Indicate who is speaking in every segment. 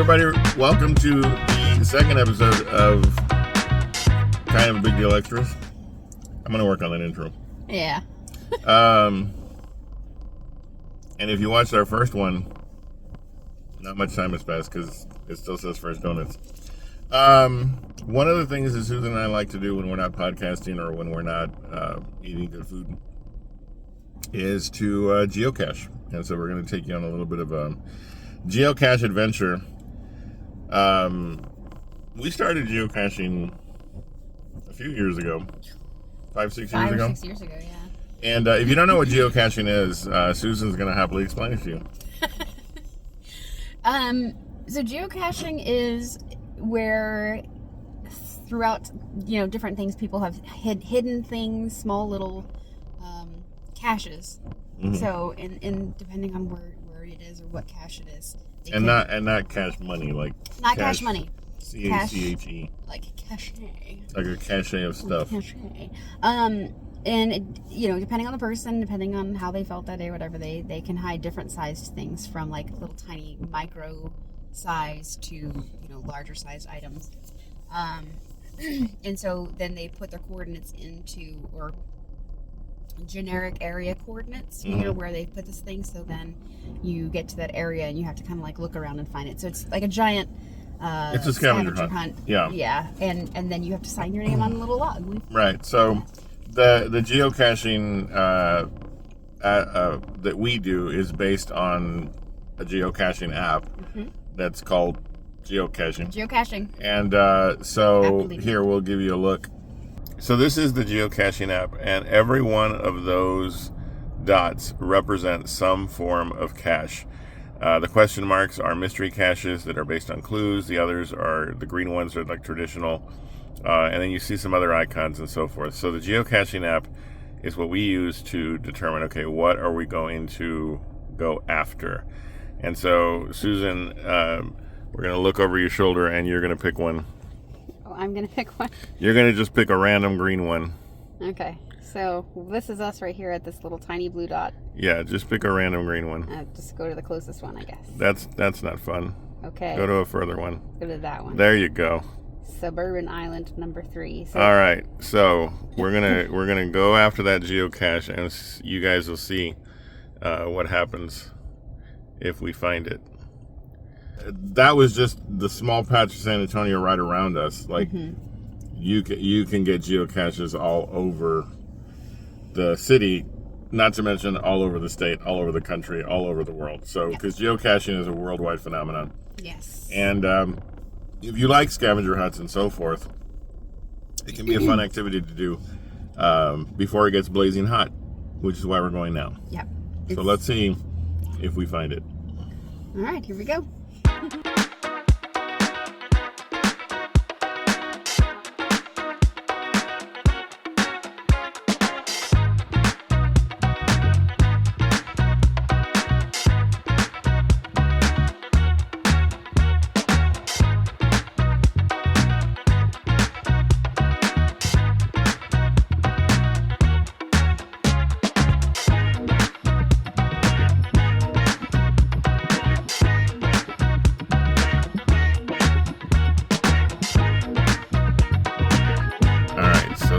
Speaker 1: everybody. Welcome to the second episode of Kind of a Big Deal Extras. I'm going to work on that intro.
Speaker 2: Yeah.
Speaker 1: And if you watched our first one, not much time has passed because it still says Fresh Donuts. One of the things that Susan and I like to do when we're not podcasting or when we're not eating good food is to geocache. And so we're going to take you on a little bit of a geocache adventure. We started geocaching a few years ago. 5-6 years ago?
Speaker 2: 5 or 6 years ago, yeah.
Speaker 1: And if you don't know what geocaching is, Susan's going to happily explain it to you.
Speaker 2: So geocaching is where throughout, different things, people have hidden things, small little caches. Mm-hmm. So, in depending on where it is or what cache it is.
Speaker 1: Not cash money, like
Speaker 2: not cash money.
Speaker 1: C-A-C-H-E.
Speaker 2: Like cache.
Speaker 1: Like a cache of stuff.
Speaker 2: And depending on the person, depending on how they felt that day, whatever, they can hide different sized things from like little tiny micro size to larger sized items. And so then they put their coordinates into or generic area coordinates, where they put this thing. So then you get to that area and you have to kind of like look around and find it. So it's like a giant.
Speaker 1: It's a scavenger hunt. Yeah.
Speaker 2: Yeah, and then you have to sign your name on a little log.
Speaker 1: Right. So the geocaching that we do is based on a geocaching app that's called Geocaching. And so here we'll give you a look. So this is the geocaching app, and every one of those dots represents some form of cache. The question marks are mystery caches that are based on clues. The others are the green ones are like traditional. And then you see some other icons and so forth. So the geocaching app is what we use to determine, okay, what are we going to go after? And so, Susan, we're going to look over your shoulder and you're going to pick one.
Speaker 2: Oh, I'm going to pick one?
Speaker 1: You're going to just pick a random green one.
Speaker 2: Okay. So this is us right here at this little tiny blue dot.
Speaker 1: Yeah, just pick a random green one.
Speaker 2: Just go to the closest one, I guess.
Speaker 1: That's not fun.
Speaker 2: Okay.
Speaker 1: Go to a further one.
Speaker 2: Go to that one.
Speaker 1: There you go.
Speaker 2: Suburban Island number 3. So.
Speaker 1: All right, so we're gonna go after that geocache, and you guys will see what happens if we find it. That was just the small patch of San Antonio right around us. Like you can get geocaches all over the city, not to mention all over the state, all over the country, all over the world. So because geocaching is a worldwide phenomenon.
Speaker 2: Yes.
Speaker 1: And if you like scavenger hunts and so forth, it can be a fun activity to do before it gets blazing hot, which is why we're going now.
Speaker 2: Yep.
Speaker 1: So let's see if we find it.
Speaker 2: All right, here we go.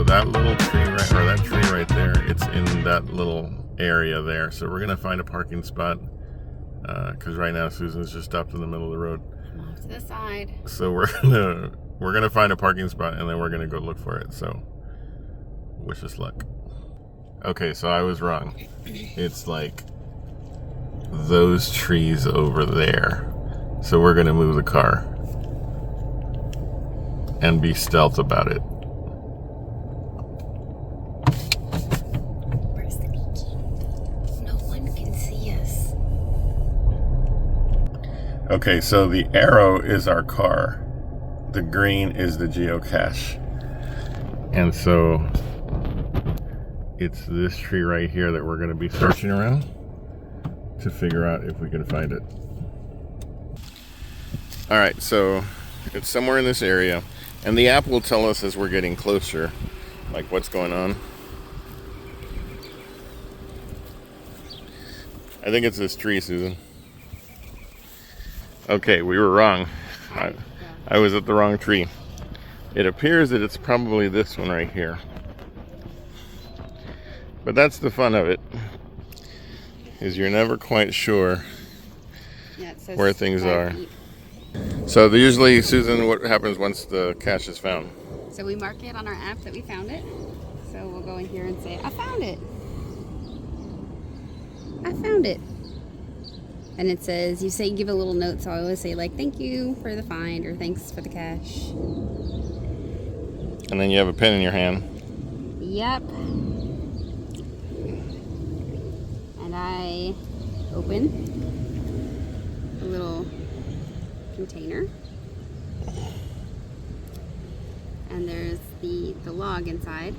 Speaker 1: That little tree that tree right there, it's in that little area there. So we're gonna find a parking spot because right now Susan's just stopped in the middle of the road.
Speaker 2: Off to the side.
Speaker 1: So we're gonna find a parking spot and then we're gonna go look for it. So wish us luck. Okay, so I was wrong. It's like those trees over there. So we're gonna move the car and be stealth about it. Okay, so the arrow is our car. The green is the geocache. And so it's this tree right here that we're going to be searching around to figure out if we can find it. All right, so it's somewhere in this area, and the app will tell us as we're getting closer, like what's going on. I think it's this tree, Susan. Okay, we were wrong. I was at the wrong tree. It appears that it's probably this one right here. But that's the fun of it, is you're never quite sure where things are. So usually, Susan, what happens once the cache is found?
Speaker 2: So we mark it on our app that we found it. So we'll go in here and say, I found it. I found it. And it says, you give a little note, so I always say like, thank you for the find, or thanks for the cache.
Speaker 1: And then you have a pen in your hand.
Speaker 2: Yep. And I open a little container. And there's the log inside.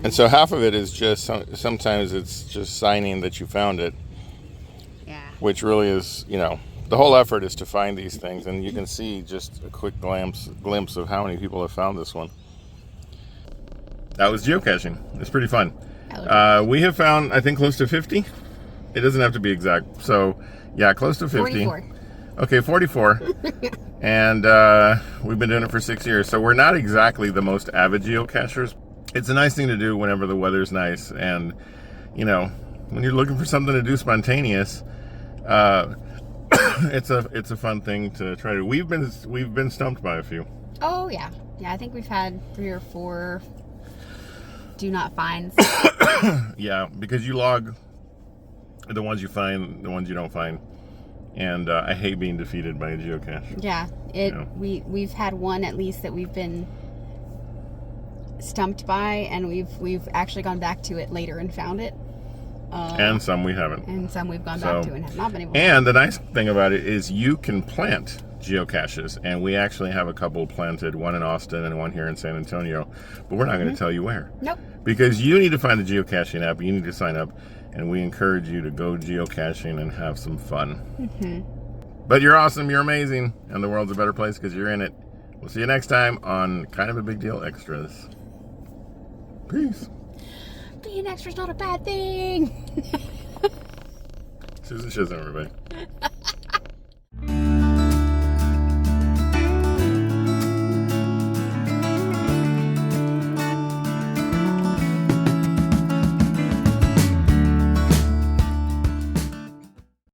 Speaker 1: And so half of it is just, sometimes it's just signing that you found it.
Speaker 2: Yeah. Which
Speaker 1: really is, the whole effort is to find these things. And you can see just a quick glimpse of how many people have found this one. That was geocaching. It's pretty fun. We have found, I think, close to 50. It doesn't have to be exact. So, yeah, close to 50.
Speaker 2: 44.
Speaker 1: Okay, 44. And we've been doing it for 6 years. So we're not exactly the most avid geocachers. It's a nice thing to do whenever the weather's nice. And, when you're looking for something to do spontaneous, it's a fun thing to try to do. We've been stumped by a few.
Speaker 2: Oh, yeah. Yeah, I think we've had 3 or 4 do not finds.
Speaker 1: Yeah, because you log the ones you find, the ones you don't find. And I hate being defeated by a geocache.
Speaker 2: Yeah, we've had one at least that we've been stumped by, and we've actually gone back to it later and found it.
Speaker 1: And some we haven't.
Speaker 2: And some we've gone back to and have not been able to.
Speaker 1: And the nice thing about it is you can plant geocaches, and we actually have a couple planted, one in Austin and one here in San Antonio, but we're not going to tell you where.
Speaker 2: Nope.
Speaker 1: Because you need to find the geocaching app, you need to sign up, and we encourage you to go geocaching and have some fun. But you're awesome, you're amazing, and the world's a better place because you're in it. We'll see you next time on Kind of a Big Deal Extras. Peace.
Speaker 2: Being extra's not a bad thing.
Speaker 1: Susan Chisholm, everybody.